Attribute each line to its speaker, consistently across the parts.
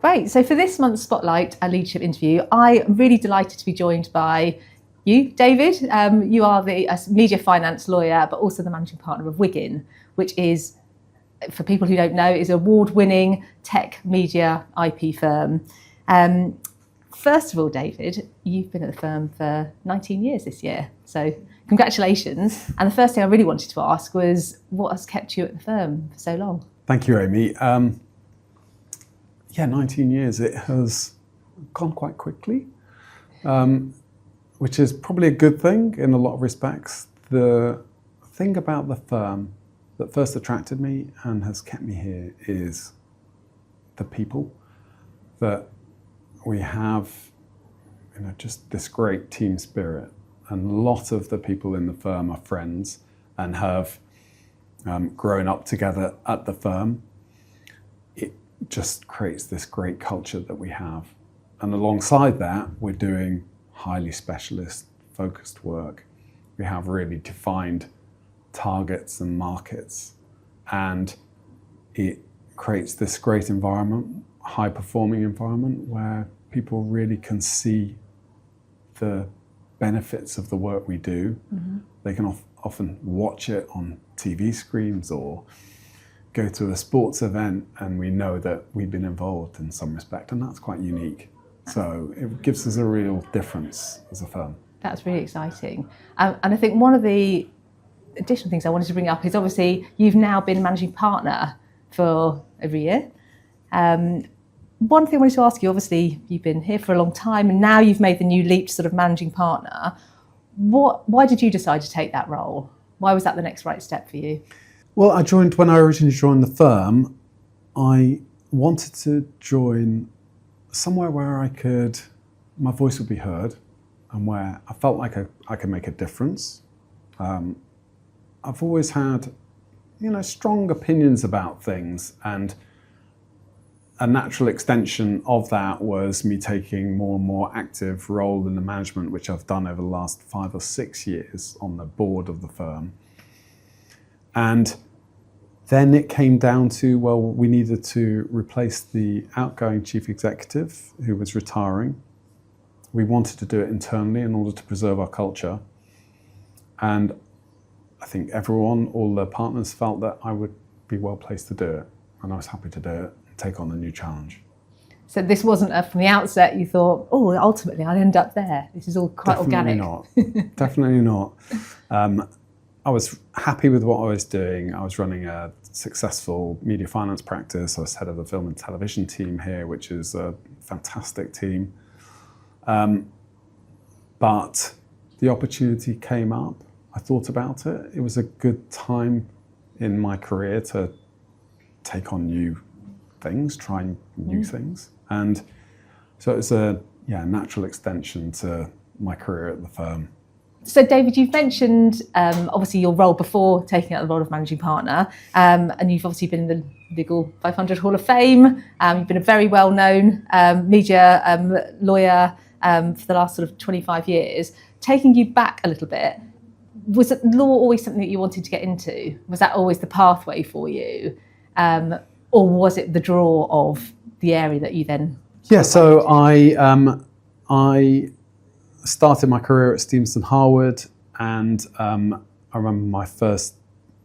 Speaker 1: Great. So for this month's Spotlight, a leadership interview, I'm really delighted to be joined by you, David. You are the media finance lawyer, but also the managing partner of Wiggin, which is, for people who don't know, is an award-winning tech media IP firm. First of all, David, you've been at the firm for 19 years this year, so congratulations. And the first thing I really wanted to ask was, what has kept you at the firm for so long?
Speaker 2: Thank you, Amy. 19 years. It has gone quite quickly, which is probably a good thing in a lot of respects. The thing about the firm that first attracted me and has kept me here is the people that we have, just this great team spirit. And a lot of the people in the firm are friends and have grown up together at the firm. It just creates this great culture that we have. And alongside that, we're doing highly specialist, focused work. We have really defined targets and markets. And it creates this great environment, high-performing environment, where people really can see the benefits of the work we do. Mm-hmm. They can often watch it on TV screens or go to a sports event, and we know that we've been involved in some respect, and that's quite unique. So it gives us a real difference as a firm.
Speaker 1: That's really exciting. And I think one of the additional things I wanted to bring up is, obviously you've now been managing partner for over a year. One thing I wanted to ask you, obviously you've been here for a long time and now you've made the new leap to sort of managing partner. Why did you decide to take that role? Why was that the next right step for you?
Speaker 2: Well, when I originally joined the firm, I wanted to join somewhere where my voice would be heard and where I felt like I could make a difference. I've always had, strong opinions about things, and a natural extension of that was me taking more and more active role in the management, which I've done over the last 5 or 6 years on the board of the firm. And then it came down to, we needed to replace the outgoing chief executive who was retiring. We wanted to do it internally in order to preserve our culture. And I think all the partners felt that I would be well placed to do it. And I was happy to do it and take on the new challenge.
Speaker 1: So this wasn't from the outset you thought, ultimately I'll end up there. This is all quite organic.
Speaker 2: Definitely not. I was happy with what I was doing. I was running a successful media finance practice. I was head of the film and television team here, which is a fantastic team. But the opportunity came up. I thought about it. It was a good time in my career to take on new things, try new things. And so it was a natural extension to my career at the firm.
Speaker 1: So David, you've mentioned obviously your role before taking out the role of managing partner, and you've obviously been in the Legal 500 Hall of Fame. You've been a very well-known media lawyer for the last sort of 25 years. Taking you back a little bit, was law always something that you wanted to get into? Was that always the pathway for you? Or was it the draw of the area that you then...
Speaker 2: Yeah, so I started my career at Stevenson Harwood, and I remember my first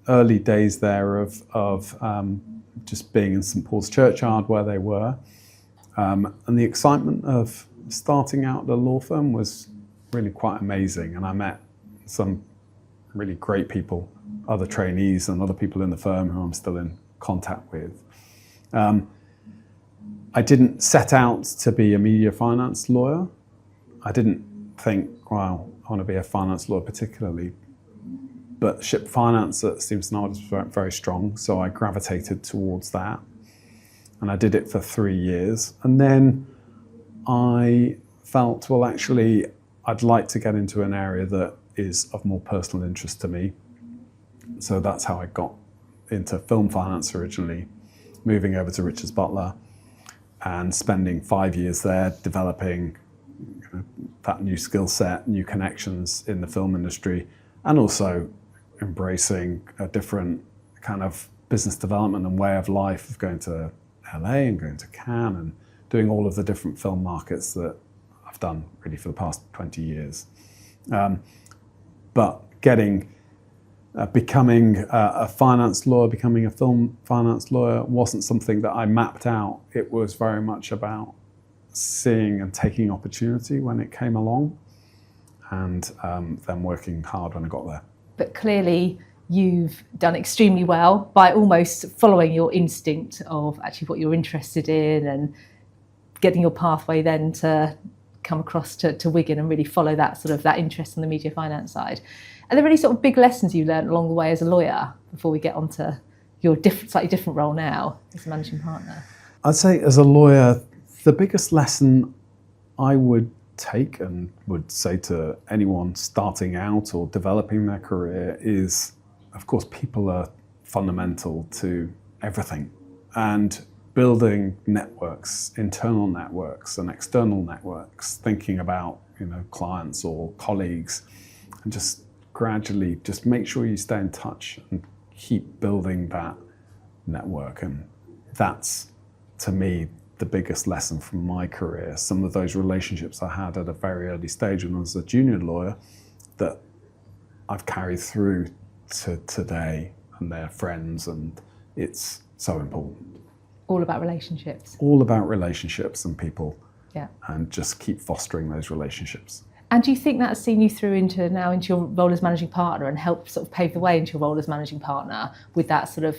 Speaker 2: early days there of just being in St Paul's Churchyard where they were. And the excitement of starting out at a law firm was really quite amazing. And I met some really great people, other trainees and other people in the firm who I'm still in contact with. I didn't set out to be a media finance lawyer. I didn't think, I want to be a finance lawyer particularly. But ship finance at Stevenson Harwood was very strong, so I gravitated towards that. And I did it for 3 years. And then I felt, actually, I'd like to get into an area that is of more personal interest to me. So that's how I got into film finance originally, moving over to Richards Butler and spending 5 years there developing that new skill set, new connections in the film industry, and also embracing a different kind of business development and way of life of going to LA and going to Cannes and doing all of the different film markets that I've done really for the past 20 years. But becoming a finance lawyer, becoming a film finance lawyer wasn't something that I mapped out. It was very much about seeing and taking opportunity when it came along, and then working hard when I got there.
Speaker 1: But clearly you've done extremely well by almost following your instinct of actually what you're interested in and getting your pathway then to come across to Wiggin and really follow that sort of that interest on the media finance side. Are there any sort of big lessons you learned along the way as a lawyer before we get onto your slightly different role now as a managing partner?
Speaker 2: I'd say as a lawyer, the biggest lesson I would take and would say to anyone starting out or developing their career is, of course, people are fundamental to everything. And building networks, internal networks and external networks, thinking about, clients or colleagues, and just gradually just make sure you stay in touch and keep building that network. And that's, to me, the biggest lesson from my career. Some of those relationships I had at a very early stage when I was a junior lawyer that I've carried through to today, and they're friends, and it's so important.
Speaker 1: All about relationships.
Speaker 2: All about relationships and people.
Speaker 1: Yeah. And
Speaker 2: just keep fostering those relationships.
Speaker 1: And do you think that's seen you through into your role as managing partner and helped sort of pave the way into your role as managing partner with that sort of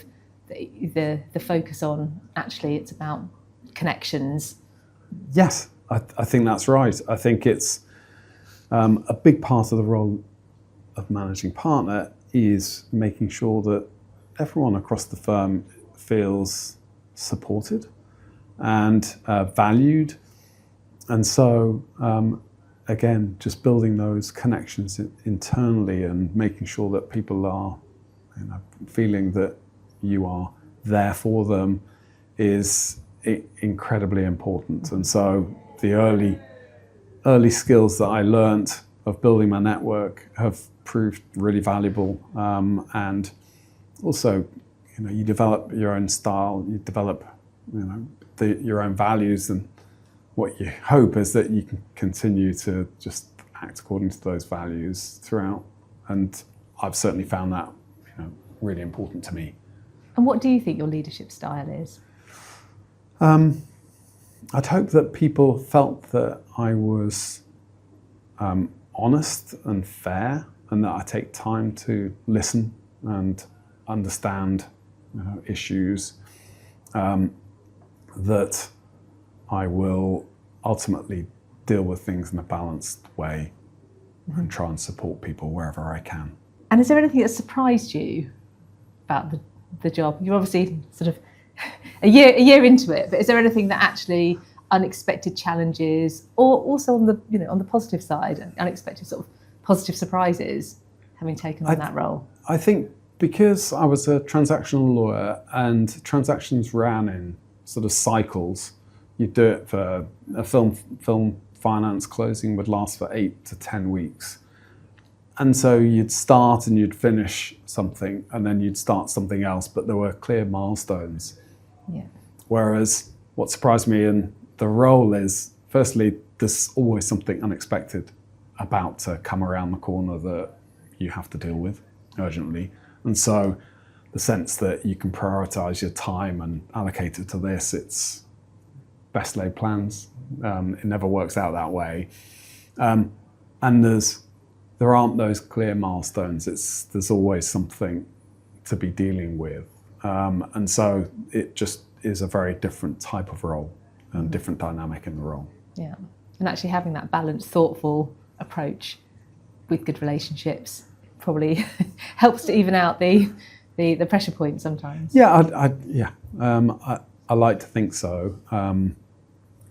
Speaker 1: the focus on actually it's about connections?
Speaker 2: Yes, I think that's right. I think it's a big part of the role of managing partner is making sure that everyone across the firm feels supported and valued. And so, again, just building those connections internally and making sure that people are feeling that you are there for them is incredibly important. And so the early skills that I learnt of building my network have proved really valuable. And also, you develop your own style, you develop your own values, and what you hope is that you can continue to just act according to those values throughout. And I've certainly found that really important to me.
Speaker 1: And what do you think your leadership style is?
Speaker 2: I'd hope that people felt that I was honest and fair, and that I take time to listen and understand issues, that I will ultimately deal with things in a balanced way and try and support people wherever I can.
Speaker 1: And is there anything that surprised you about the job? You're obviously sort of a year into it, but is there anything that actually unexpected challenges, or also on the positive side, unexpected sort of positive surprises having taken on that role? I
Speaker 2: think because I was a transactional lawyer and transactions ran in sort of cycles, you'd do it for a film finance closing would last for 8 to 10 weeks. And so you'd start and you'd finish something, and then you'd start something else, but there were clear milestones.
Speaker 1: Yeah.
Speaker 2: Whereas what surprised me in the role is, firstly, there's always something unexpected about to come around the corner that you have to deal with urgently. And so the sense that you can prioritize your time and allocate it to this, it's best laid plans. It never works out that way. And there aren't those clear milestones. There's always something to be dealing with. And so it just is a very different type of role and different dynamic in the role.
Speaker 1: Yeah. And actually having that balanced, thoughtful approach with good relationships probably helps to even out the pressure points sometimes.
Speaker 2: Yeah, I like to think so.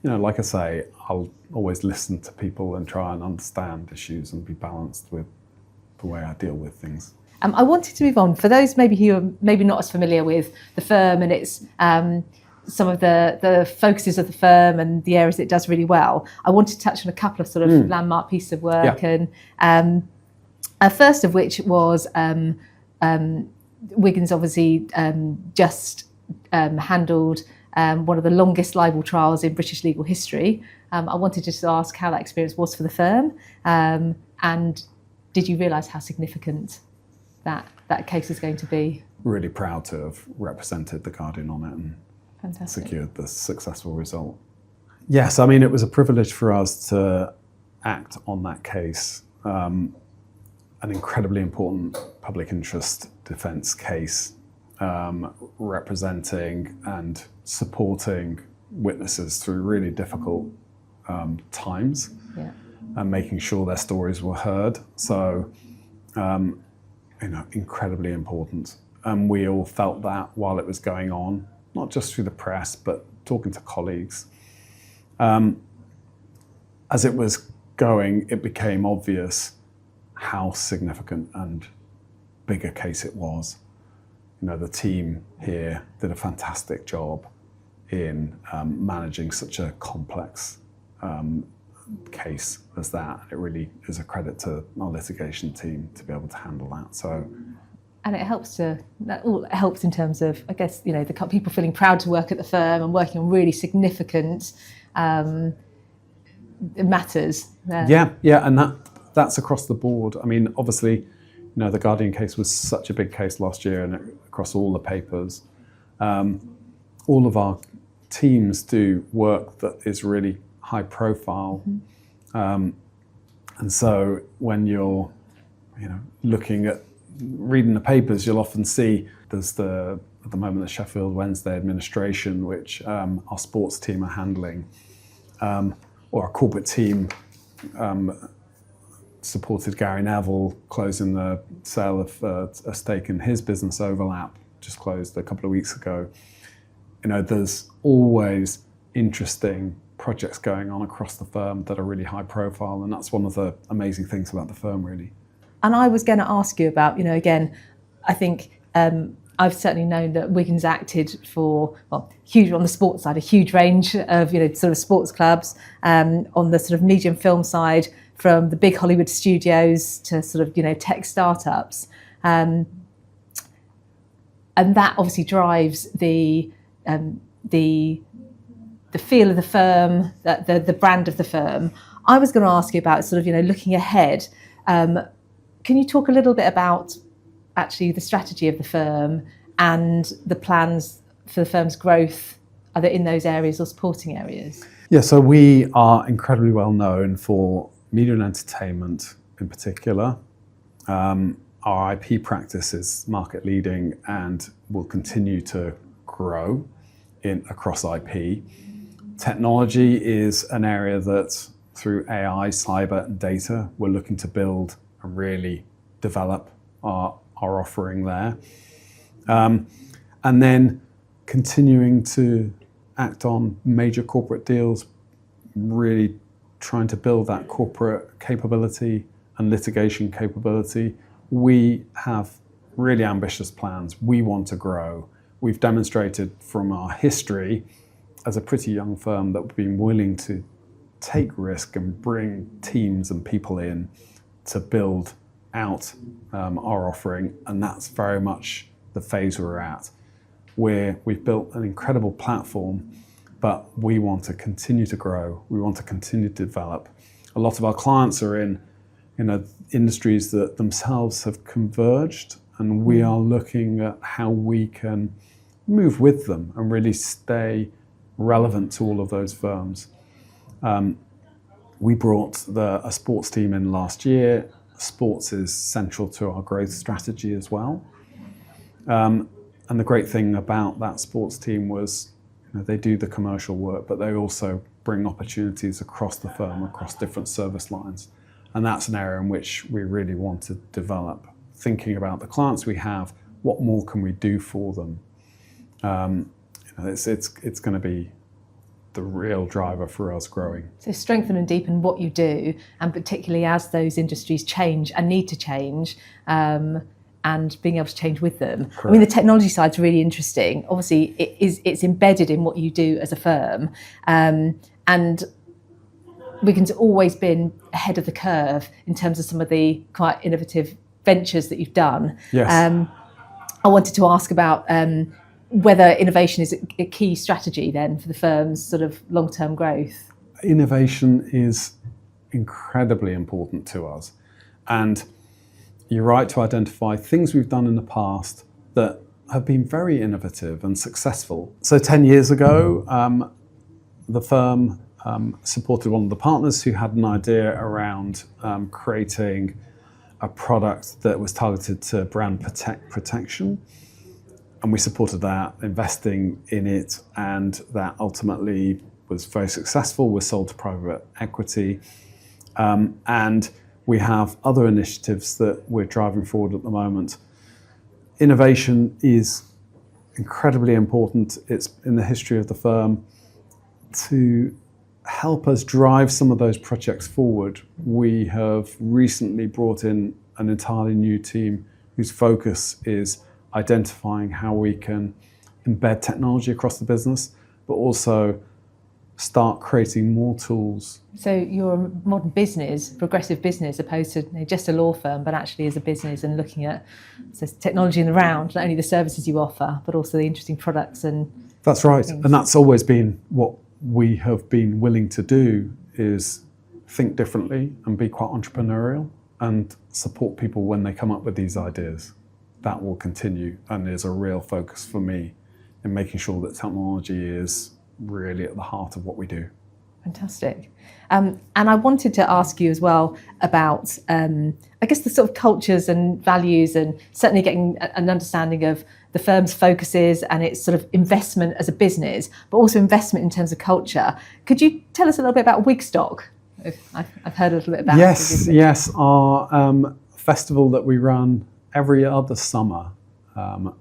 Speaker 2: Like I say, I'll always listen to people and try and understand issues and be balanced with the way I deal with things.
Speaker 1: I wanted to move on. For those maybe who are maybe not as familiar with the firm and its some of the focuses of the firm and the areas it does really well, I wanted to touch on a couple of sort of landmark pieces of work. Yeah. And first of which was Wiggins obviously just handled one of the longest libel trials in British legal history. I wanted just to ask how that experience was for the firm, and did you realise how significant that case is going to be?
Speaker 2: Really proud to have represented the Guardian on it and
Speaker 1: Fantastic.
Speaker 2: secured the successful result. Yes, I mean, it was a privilege for us to act on that case, an incredibly important public interest defence case, representing and supporting witnesses through really difficult times,
Speaker 1: Yeah.
Speaker 2: and making sure their stories were heard. So, incredibly important. And we all felt that while it was going on, not just through the press, but talking to colleagues. As it was going, it became obvious how significant and big a case it was. The team here did a fantastic job in managing such a complex case as that. It really is a credit to our litigation team to be able to handle that. So,
Speaker 1: and that all helps in terms of, I guess, the people feeling proud to work at the firm and working on really significant matters.
Speaker 2: Yeah, and that's across the board. I mean, obviously, the Guardian case was such a big case last year, and across all the papers. All of our teams do work that is really high profile, and so when you're, looking at reading the papers, you'll often see there's at the moment the Sheffield Wednesday administration, which our sports team are handling, or our corporate team supported Gary Neville closing the sale of a stake in his business Overlap, just closed a couple of weeks ago. There's always interesting projects going on across the firm that are really high profile, and that's one of the amazing things about the firm, really.
Speaker 1: And I was going to ask you about, again, I think I've certainly known that Wiggin's acted for, huge on the sports side, a huge range of, sort of sports clubs, on the sort of medium film side, from the big Hollywood studios to sort of, tech startups. And that obviously drives the feel of the firm, the brand of the firm. I was going to ask you about sort of, looking ahead. Can you talk a little bit about actually the strategy of the firm and the plans for the firm's growth, either in those areas or supporting areas?
Speaker 2: Yeah, so we are incredibly well known for media and entertainment in particular. Our IP practice is market leading and will continue to grow across IP. Technology is an area that through AI, cyber and data, we're looking to build and really develop our offering there. And then continuing to act on major corporate deals, really trying to build that corporate capability and litigation capability. We have really ambitious plans. We want to grow. We've demonstrated from our history as a pretty young firm that we've been willing to take risk and bring teams and people in to build out our offering, and that's very much the phase we're at, where we've built an incredible platform, but we want to continue to grow. We want to continue to develop. A lot of our clients are in industries that themselves have converged, and we are looking at how we can move with them and really stay relevant to all of those firms. We brought a sports team in last year. Sports is central to our growth strategy as well. And the great thing about that sports team was they do the commercial work, but they also bring opportunities across the firm, across different service lines. And that's an area in which we really want to develop, thinking about the clients we have, what more can we do for them? It's going to be the real driver for us growing.
Speaker 1: So strengthen and deepen what you do, and particularly as those industries change and need to change, and being able to change with them. Correct. I mean, the technology side's really interesting. Obviously, it's embedded in what you do as a firm, and Wiggin's always been ahead of the curve in terms of some of the quite innovative ventures that you've done.
Speaker 2: Yes.
Speaker 1: I wanted to ask about whether innovation is a key strategy then for the firm's sort of long-term growth.
Speaker 2: Innovation is incredibly important to us. And you're right to identify things we've done in the past that have been very innovative and successful. So 10 years ago, the firm supported one of the partners who had an idea around creating a product that was targeted to brand protection. And we supported that, investing in it, and that ultimately was very successful, was sold to private equity. And we have other initiatives that we're driving forward at the moment. Innovation is incredibly important. It's in the history of the firm. To help us drive some of those projects forward, we have recently brought in an entirely new team whose focus is identifying how we can embed technology across the business, but also start creating more tools.
Speaker 1: So you're a modern business, progressive business, opposed to just a law firm, but actually as a business and looking at technology in the round, not only the services you offer, but also the interesting products and
Speaker 2: That's right.
Speaker 1: things.
Speaker 2: And that's always been what we have been willing to do, is think differently and be quite entrepreneurial and support people when they come up with these ideas. That will continue and is a real focus for me in making sure that technology is really at the heart of what we do.
Speaker 1: Fantastic. And I wanted to ask you as well about, I guess, the sort of cultures and values, and certainly getting an understanding of the firm's focuses and its sort of investment as a business, but also investment in terms of culture. Could you tell us a little bit about Wigstock? I've heard a little bit about it.
Speaker 2: Yes. Our festival that we run every other summer,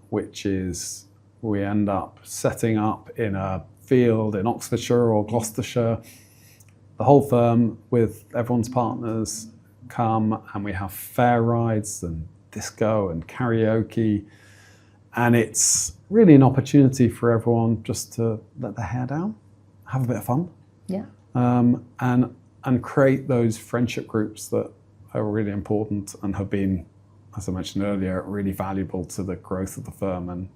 Speaker 2: which is we end up setting up in a field in Oxfordshire or Gloucestershire. The whole firm with everyone's partners come, and we have fair rides and disco and karaoke, and it's really an opportunity for everyone just to let their hair down, have a bit of fun, and create those friendship groups that are really important and have been, as I mentioned earlier, really valuable to the growth of the firm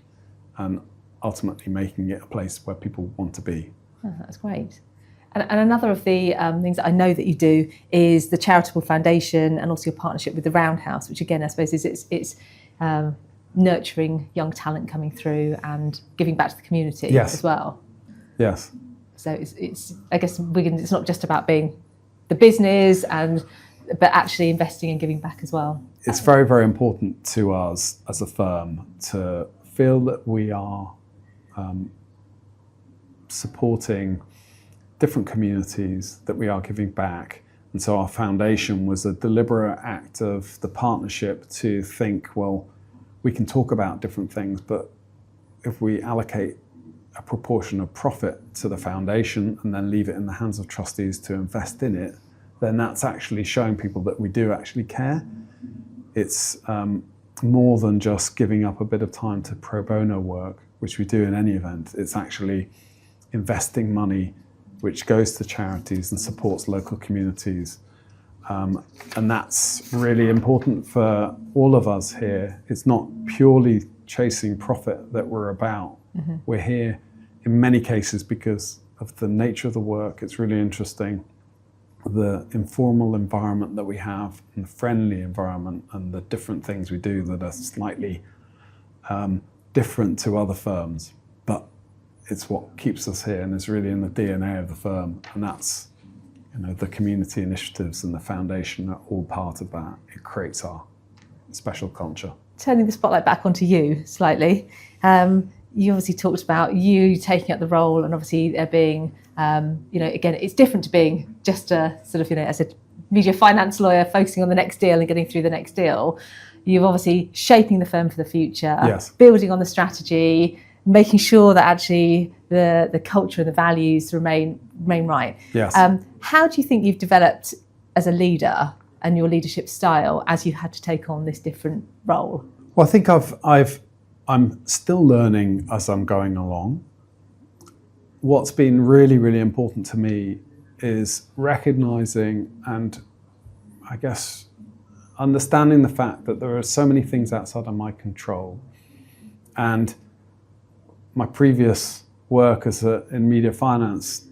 Speaker 2: and ultimately making it a place where people want to be.
Speaker 1: Oh, that's great. And another of the things that I know that you do is the charitable foundation, and also your partnership with the Roundhouse, which again I suppose is it's nurturing young talent coming through and giving back to the community as well.
Speaker 2: Yes.
Speaker 1: So it's I guess Wiggin, it's not just about being the business but actually investing and giving back as well.
Speaker 2: It's very, very important to us as a firm to feel that we are supporting different communities, that we are giving back. And so our foundation was a deliberate act of the partnership to think, well, we can talk about different things, but if we allocate a proportion of profit to the foundation and then leave it in the hands of trustees to invest in it, then that's actually showing people that we do actually care. It's more than just giving up a bit of time to pro bono work, which we do in any event. It's actually investing money which goes to charities and supports local communities. And that's really important for all of us here. It's not purely chasing profit that we're about. Mm-hmm. We're here in many cases because of the nature of the work. It's really interesting, the informal environment that we have and the friendly environment and the different things we do that are slightly different to other firms. But it's what keeps us here, and it's really in the DNA of the firm. And that's, the community initiatives and the foundation are all part of that. It creates our special culture.
Speaker 1: Turning the spotlight back onto you slightly, you obviously talked about you taking up the role, and obviously there being, again, it's different to being just a sort of, as a media finance lawyer focusing on the next deal and getting through the next deal. You've obviously shaping the firm for the future, building on the strategy, making sure that actually the culture and the values remain right.
Speaker 2: Yes.
Speaker 1: How do you think you've developed as a leader and your leadership style as you had to take on this different role?
Speaker 2: Well, I think I'm still learning as I'm going along. What's been really, really important to me is recognizing and I guess understanding the fact that there are so many things outside of my control. And my previous work in media finance,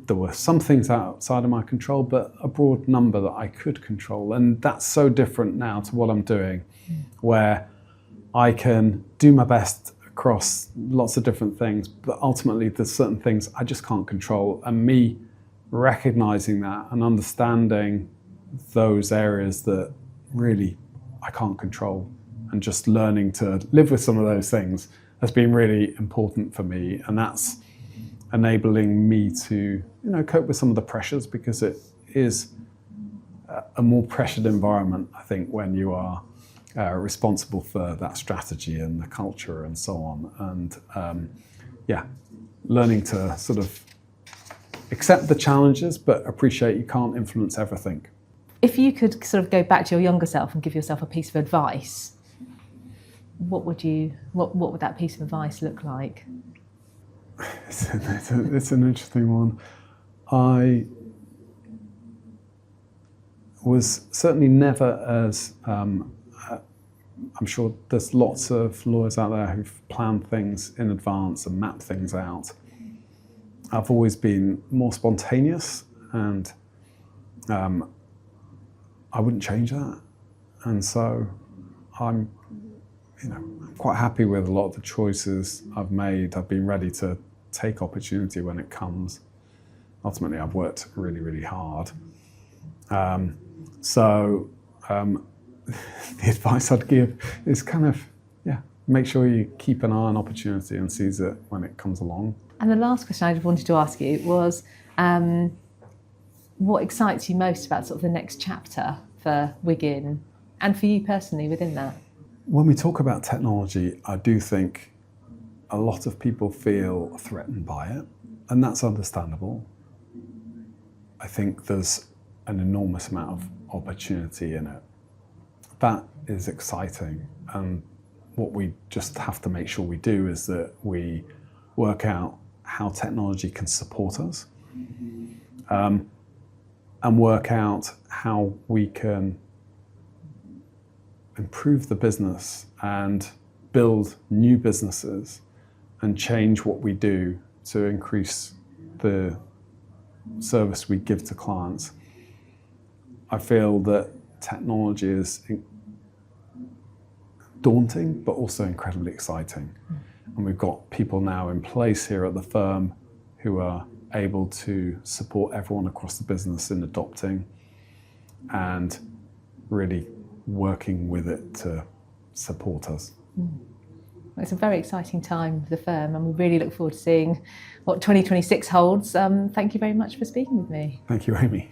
Speaker 2: there were some things outside of my control, but a broad number that I could control. And that's so different now to what I'm doing, where I can do my best across lots of different things, but ultimately there's certain things I just can't control. And me recognizing that and understanding those areas that really I can't control, and just learning to live with some of those things has been really important for me. And that's enabling me to, cope with some of the pressures, because it is a more pressured environment, I think, when you are responsible for that strategy and the culture and so on. And learning to sort of accept the challenges, but appreciate you can't influence everything.
Speaker 1: If you could sort of go back to your younger self and give yourself a piece of advice, what would that piece of advice look like?
Speaker 2: It's an interesting one. I was certainly never as, I'm sure there's lots of lawyers out there who've planned things in advance and mapped things out. I've always been more spontaneous, and I wouldn't change that. And so I'm quite happy with a lot of the choices I've made. I've been ready to take opportunity when it comes. Ultimately, I've worked really, really hard. The advice I'd give is kind of, make sure you keep an eye on opportunity and seize it when it comes along.
Speaker 1: And the last question I wanted to ask you was, what excites you most about sort of the next chapter for Wiggin, and for you personally within that?
Speaker 2: When we talk about technology, I do think a lot of people feel threatened by it, and that's understandable. I think there's an enormous amount of opportunity in it. That is exciting, and what we just have to make sure we do is that we work out how technology can support us, and work out how we can improve the business and build new businesses and change what we do to increase the service we give to clients. I feel that technology is daunting, but also incredibly exciting. And we've got people now in place here at the firm who are able to support everyone across the business in adopting and really working with it to support us.
Speaker 1: It's a very exciting time for the firm, and we really look forward to seeing what 2026 holds. Thank you very much for speaking with me.
Speaker 2: Thank you, Amy.